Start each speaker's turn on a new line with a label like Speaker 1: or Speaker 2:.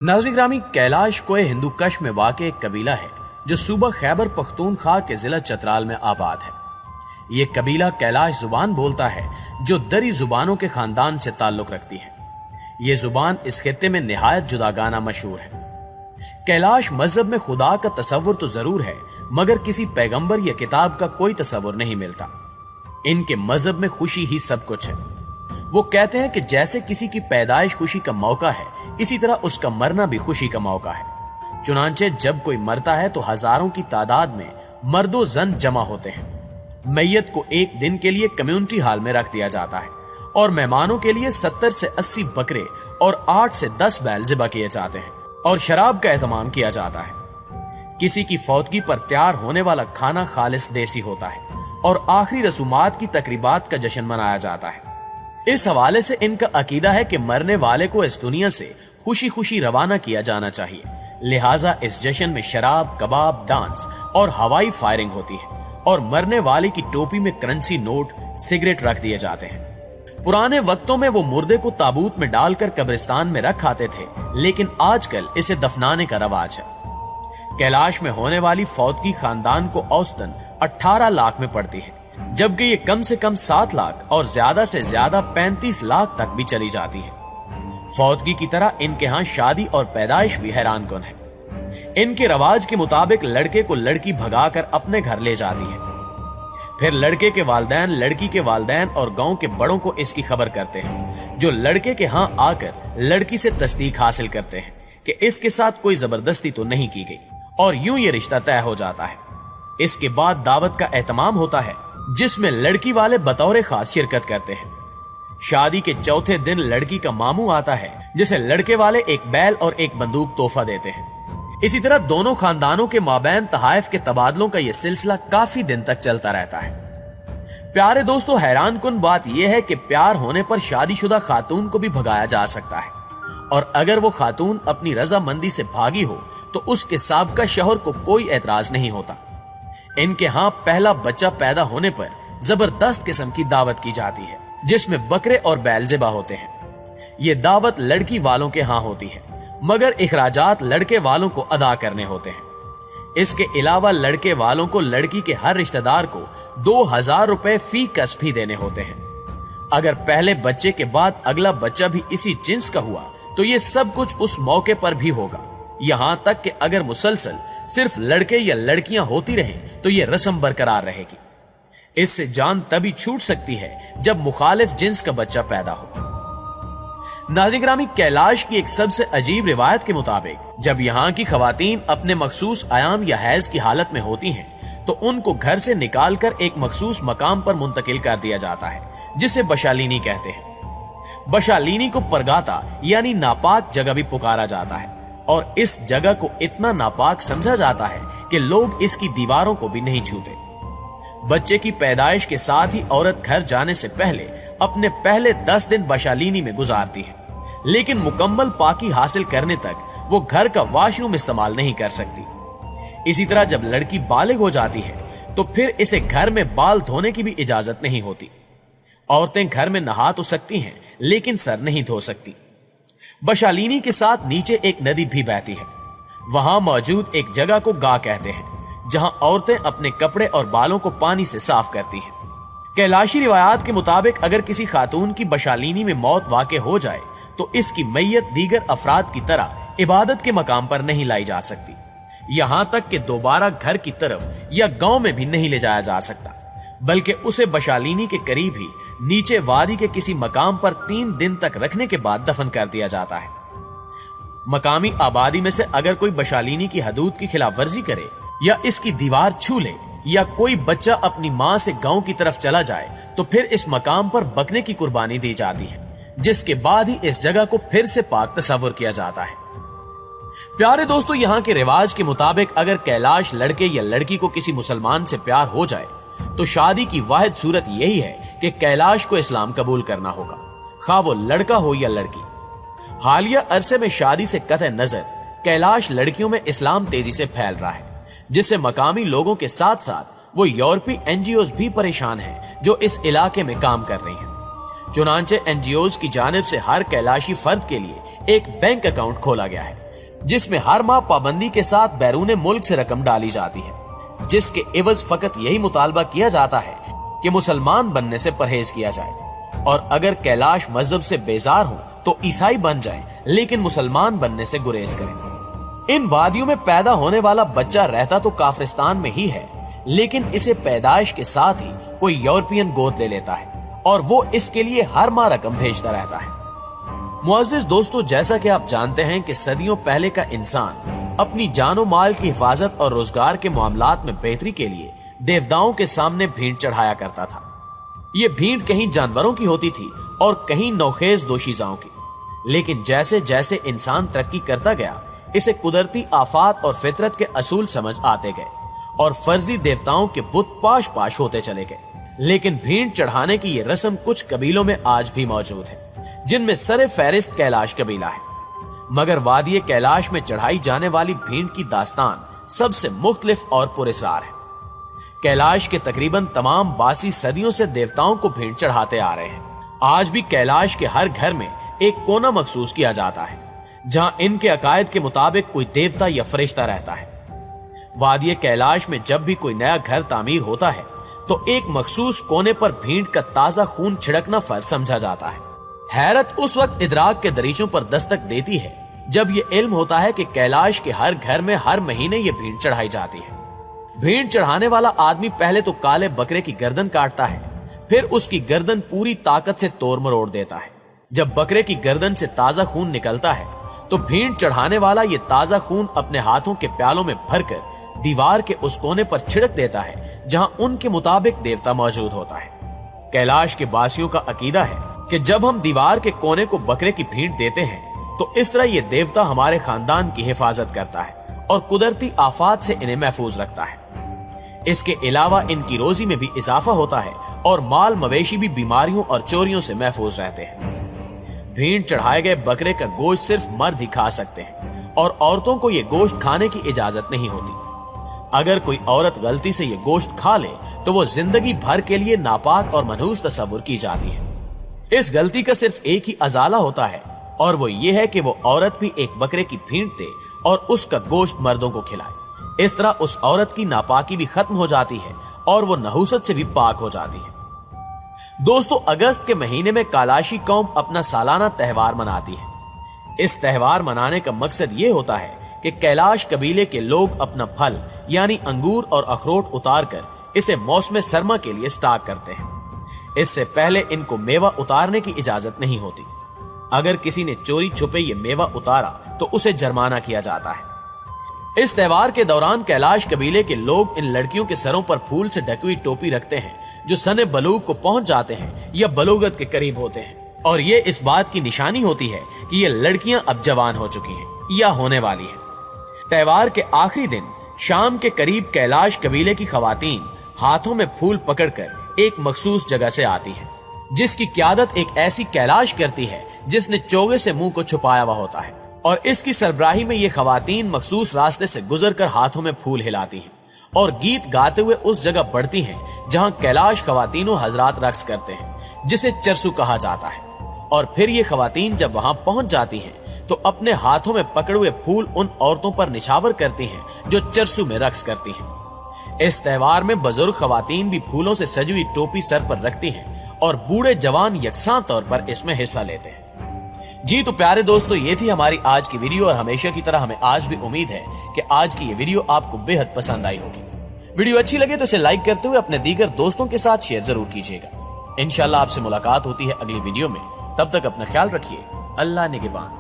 Speaker 1: नाज़रीन ग्रामी, कैलाश कोहे हिंदू कश में वाक़ एक कबीला है जो सूबा खैबर पख्तूनख्वा के जिला चतराल में आबाद है। ये कबीला कैलाश जुबान बोलता है जो दरी जुबानों के खानदान से ताल्लुक रखती है। ये जुबान इस खित्ते में निहायत जुदागाना मशहूर है। कैलाश मजहब में खुदा का तसव्वुर तो जरूर है, मगर किसी पैगंबर या किताब का कोई तसव्वुर नहीं मिलता। इनके मजहब में खुशी ही सब कुछ है। वो कहते हैं कि जैसे किसी की पैदाइश खुशी का मौका है, इसी तरह उसका मरना भी खुशी का मौका है। चुनांचे जब कोई मरता है तो हजारों की तादाद में मर्दो जन जमा होते हैं। मैयत को एक दिन के लिए कम्युनिटी हॉल में रख दिया जाता है और मेहमानों के लिए 70 से 80 बकरे और 8 से 10 बैल ज़िबा किए जाते हैं और शराब का एहतमाम किया जाता है। किसी की फौतगी पर तैयार होने वाला खाना खालिस देसी होता है और आखिरी रसूमात की तकरीबात का जश्न मनाया जाता है। इस हवाले से इनका अकीदा है कि मरने वाले को इस दुनिया से खुशी खुशी रवाना किया जाना चाहिए, लिहाजा इस जश्न में शराब, कबाब, डांस और हवाई फायरिंग होती है और मरने वाले की टोपी में करेंसी नोट, सिगरेट रख दिए जाते हैं। पुराने वक्तों में वो मुर्दे को ताबूत में डालकर कब्रिस्तान में रख आते थे, लेकिन आजकल इसे दफनाने का रवाज है। कैलाश में होने वाली फौतगी खानदान को औसतन 18 लाख में पड़ती है, जबकि ये कम से कम 7 लाख और ज्यादा से ज्यादा 35 लाख तक भी चली जाती है। फौतगी की तरह इनके यहाँ शादी और पैदाइश भी हैरान कुन है। इनके रवाज के मुताबिक लड़के को लड़की भगाकर अपने घर ले जाती है, फिर लड़के के वालिदैन लड़की के वालिदैन और गांव के बड़ों को इसकी खबर करते हैं, जो लड़के के यहाँ आकर लड़की से तस्दीक हासिल करते हैं कि इसके साथ कोई जबरदस्ती तो नहीं की गई, और यूं ये रिश्ता तय हो जाता है। इसके बाद दावत का एहतमाम होता है, जिसमें लड़की वाले बतौर खास शिरकत करते हैं। शादी के चौथे दिन लड़की का मामू आता है, जिसे लड़के वाले एक बैल और एक बंदूक तोहफा देते हैं। इसी तरह दोनों खानदानों के माबैन तहाइफ के तबादलों का यह सिलसिला काफी दिन तक चलता रहता है। प्यारे दोस्तों, हैरान कुन बात यह है कि प्यार होने पर शादीशुदा खातून को भी भगाया जा सकता है, और अगर वो खातून अपनी रजामंदी से भागी हो तो उसके साबका शौहर को कोई एतराज नहीं होता। इनके यहाँ पहला बच्चा पैदा होने पर जबरदस्त किस्म की दावत की जाती है, जिसमें बकरे और बैल ज़िबा होते हैं। ये दावत लड़की वालों के यहाँ होती है, मगर इखराजात लड़के वालों को अदा करने होते हैं। इसके अलावा लड़के वालों को लड़की के हर रिश्तेदार को 2000 रुपए फी कस भी देने होते हैं। अगर पहले बच्चे के बाद अगला बच्चा भी इसी जिन्स का हुआ तो ये सब कुछ उस मौके पर भी होगा। यहाँ तक कि अगर मुसलसल सिर्फ लड़के या लड़कियां होती रहें तो ये रस्म बरकरार रहेगी। इससे जान तभी छूट सकती है जब मुखालिफ जिन्स का बच्चा पैदा हो। नाज़रीन ग्रामी, कैलाश की एक सबसे अजीब रिवायत के मुताबिक जब यहाँ की खवातीन अपने मखसूस आयाम या हैज की हालत में होती हैं, तो उनको घर से निकालकर एक मखसूस मकाम पर मुंतकिल कर दिया जाता है, जिसे बशालीनी कहते हैं। बशालीनी को परगाता यानी नापाक जगह भी पुकारा जाता है, और इस जगह को इतना नापाक समझा जाता है कि लोग इसकी दीवारों को भी नहीं छूते। बच्चे की पैदाइश के साथ ही औरत घर जाने से पहले अपने पहले 10 दिन बशालीनी में गुजारती है, लेकिन मुकम्मल पाकी हासिल करने तक वो घर का वॉशरूम इस्तेमाल नहीं कर सकती। इसी तरह जब लड़की बालिग हो जाती है तो फिर इसे घर में बाल धोने की भी इजाजत नहीं होती। औरतें घर में नहा तो सकती हैं, लेकिन सर नहीं धो सकती। बशालीनी के साथ नीचे एक नदी भी बहती है। वहां मौजूद एक जगह को गा कहते हैं, जहां औरतें अपने कपड़े और बालों को पानी से साफ करती हैं। कैलाशी रिवायात के मुताबिक अगर किसी खातून की बशालीनी में मौत वाक़े हो जाए तो इसकी मैयत दीगर अफराद की तरह इबादत के मकाम पर नहीं लाई जा सकती, यहां तक कि दोबारा घर की तरफ या गांव में भी नहीं ले जाया जा सकता, बल्कि उसे बशालीनी के करीब ही नीचे वादी के किसी मकाम पर 3 दिन तक रखने के बाद दफन कर दिया जाता है। मकामी आबादी में से अगर कोई बशालीनी की हदूद की खिलाफ वर्जी करे या इसकी दीवार छू ले या कोई बच्चा अपनी माँ से गांव की तरफ चला जाए तो फिर इस मकाम पर बकरे की कुर्बानी दी जाती है, जिसके बाद ही इस जगह को फिर से पाक तस्वुर किया जाता है। प्यारे दोस्तों, यहाँ के रिवाज के मुताबिक अगर कैलाश लड़के या लड़की को किसी मुसलमान से प्यार हो जाए तो शादी की वाहिद सूरत यही है कि कैलाश को इस्लाम कबूल करना होगा, खा वो लड़का हो या लड़की। हालिया अरसे में शादी से कतई नजर कैलाश लड़कियों में इस्लाम तेजी से फैल रहा है, जिससे मकामी लोगों के साथ साथ वो यूरोपीय एनजीओज भी परेशान हैं जो इस इलाके में काम कर रही हैं। चुनांचे एनजीओज की जानिब से हर कैलाशी फर्द के लिए एक बैंक अकाउंट खोला गया है जिसमें हर माह पाबंदी के साथ बैरून मुल्क से रकम डाली जाती है, जिसके एवज फकत यही मुतालबा किया जाता है कि मुसलमान बनने से परहेज किया जाए और अगर कैलाश मजहब से बेजार हो तो ईसाई बन जाएं, लेकिन मुसलमान बनने से गुरेज करें। इन वादियों में पैदा होने वाला बच्चा रहता तो काफिरिस्तान में ही है, लेकिन इसे पैदाइश के साथ ही कोई यूरोपियन गोद ले लेता है और वो इसके लिए हर माह रकम भेजता रहता है। मुअज़्ज़िज़ दोस्तों, जैसा कि आप जानते हैं कि सदियों पहले का इंसान अपनी जानो माल की हिफाजत और रोजगार के मामलात में बेहतरी के लिए देवताओं के सामने भींट चढ़ाया करता था। ये भींट कहीं जानवरों की होती थी और कहीं नौखेज दोशीजाओं की। लेकिन जैसे जैसे इंसान तरक्की करता गया, इसे कुदरती आफात और फितरत के असूल समझ आते गए और फर्जी देवताओं के बुत पाश पाश होते चले गए। लेकिन भींट चढ़ाने की ये रस्म कुछ कबीलों में आज भी मौजूद है, जिनमें सरे फहरिस्त कैलाश कबीला है। मगर वादिये कैलाश में चढ़ाई जाने वाली भींट की दास्तान सबसे मुख्तलिफ और पुरस्कार है। कैलाश के तकरीबन तमाम बासी सदियों से देवताओं को भींट चढ़ाते आ रहे हैं। आज भी कैलाश के हर घर में एक कोना मखसूस किया जाता है, जहां इनके अकायद के मुताबिक कोई देवता या फरिश्ता रहता है। वादिये कैलाश में जब भी कोई नया घर तामीर होता है तो एक मखसूस कोने पर भींट का ताजा खून छिड़कना फर्ज समझा जाता है। हैरत उस वक्त इदराक के दरीचों पर दस्तक देती है जब ये इल्म होता है कि कैलाश के हर घर में हर महीने ये भींट चढ़ाई जाती है। भींट चढ़ाने वाला आदमी पहले तो काले बकरे की गर्दन काटता है, फिर उसकी गर्दन पूरी ताकत से तोड़ मरोड़ देता है। जब बकरे की गर्दन से ताजा खून निकलता है तो भींट चढ़ाने वाला ये ताजा खून अपने हाथों के प्यालों में भरकर दीवार के उस कोने पर छिड़क देता है जहां उनके मुताबिक देवता मौजूद होता है। कैलाश के बासियों का अकीदा है कि जब हम दीवार के कोने को बकरे की भींट देते हैं तो इस तरह ये देवता हमारे खानदान की हिफाजत करता है और कुदरती आफात से इन्हें महफूज रखता है। इसके अलावा इनकी रोजी में भी इजाफा होता है और माल मवेशी भी बीमारियों और चोरियों से महफूज रहते हैं। भींट चढ़ाए गए बकरे का गोश्त सिर्फ मर्द ही खा सकते हैं और औरतों को ये गोश्त खाने की इजाजत नहीं होती। अगर कोई औरत गलती से ये गोश्त खा ले तो वो जिंदगी भर के लिए नापाक और मनहूस तस्वुर की जाती है। इस गलती का सिर्फ एक ही अजाला होता है और वो ये है कि वो औरत भी एक बकरे की भींट दे और उसका गोश्त मर्दों को खिलाए। इस तरह उस औरत की नापाकी भी खत्म हो जाती है और वो नहूसत से भी पाक हो जाती है। दोस्तों, अगस्त के महीने में कालाशी कौम अपना सालाना त्यौहार मनाती है। इस त्यौहार मनाने का मकसद ये होता है कि कैलाश कबीले के लोग अपना फल यानी अंगूर और अखरोट उतार कर इसे मौसम सरमा के लिए स्टॉक करते हैं। इससे पहले इनको मेवा उतारने की इजाजत नहीं होती। अगर किसी ने चोरी छुपे ये मेवा उतारा तो उसे जुर्माना किया जाता है। इस त्यौहार के दौरान कैलाश कबीले के लोग इन लड़कियों के सरों पर फूल से ढकी हुई टोपी रखते हैं जो सने बलूग को पहुंच जाते हैं या बलूगत के करीब होते हैं, और ये इस बात की निशानी होती है कि ये लड़कियां अब जवान हो चुकी हैं या होने वाली हैं। त्यौहार के आखिरी दिन शाम के करीब कैलाश कबीले की खवातीन हाथों में फूल पकड़कर एक मखसूस जगह से आती हैं, जिसकी क़यादत एक ऐसी कैलाश करती है जिसने चोगे से मुंह को छुपाया हुआ होता है, और इसकी सरबराही में ये खवातीन मखसूस रास्ते से गुजरकर हाथों में फूल हिलाती हैं और गीत गाते हुए उस जगह बढ़ती हैं जहां कैलाश खवातीनों हजरात रक्स करते हैं, जिसे चरसू कहा जाता है। और फिर ये खवातीन जब वहां पहुंच जाती हैं तो अपने हाथों में पकड़े हुए फूल उन औरतों पर निछावर करती हैं जो चरसू में रक्स करती हैं। इस त्यौहार में बुजुर्ग खवातीन भी फूलों से सजी हुई टोपी सर पर रखती हैं और बूढ़े जवान यकसां तौर पर इसमें हिस्सा लेते हैं। जी तो प्यारे दोस्तों, ये थी हमारी आज की वीडियो और हमेशा की तरह हमें आज भी उम्मीद है कि आज की ये वीडियो आपको बेहद पसंद आई होगी। वीडियो अच्छी लगे तो इसे लाइक करते हुए अपने दीगर दोस्तों के साथ शेयर जरूर कीजिएगा। इंशाल्लाह आपसे मुलाकात होती है अगली वीडियो में। तब तक अपना ख्याल रखिए। अल्लाह निगहबान।